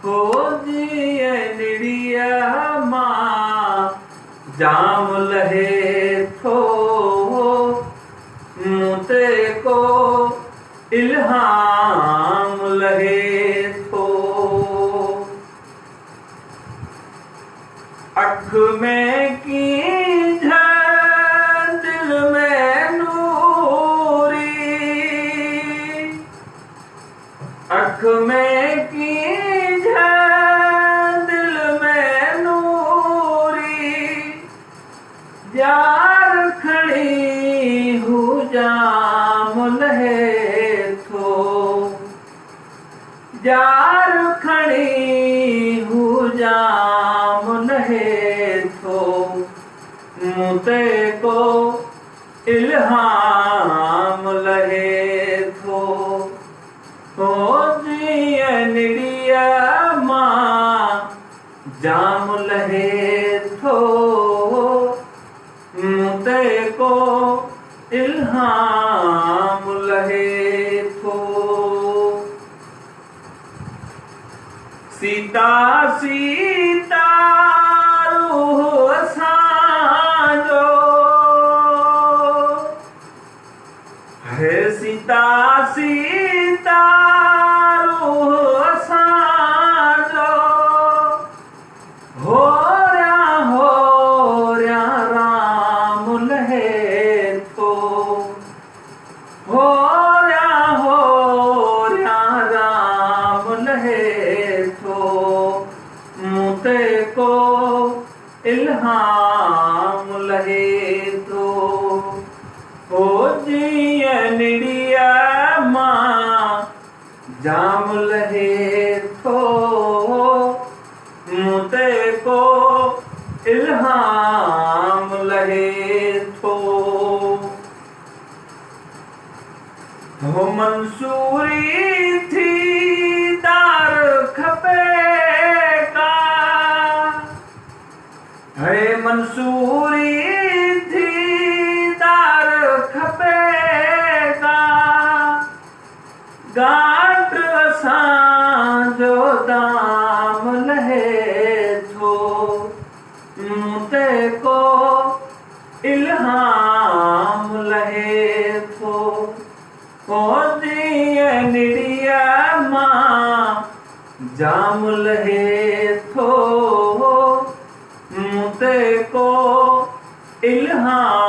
हो जिए निड़िया मां जाम लहे थो मुते को इल्हाम लहे थो। अख में कीझ दिल में नूरी, अख में कीझ दिल में नूरी, जार खड़ी हूँ जाम लहे थो, जार खड़ी हूँ जाम लहे थो मुते को इल्हाम लहे थो। हो जिए निड़िया मां जाम लहे थो मुते को इल्हाम लहे थो। सीता सीता रूह असांजो है, सीता सीता रूह असांजो हो रया राम लहे थो, हो रया राम लहे थो मुते को इल्हाम लहे थो। हो जिए निड़िया मां जाम लहे थो मुते को इल्हाम लहे थो। हो मंसूरी थी दार खपे का, है मंसूरी थी दार खपे का, गांठ असांजो दाम लहे थो मुते को इल्हाम लहे थो। हो जिए निड़िया मां जाम लहे थो मुते को इल्हाम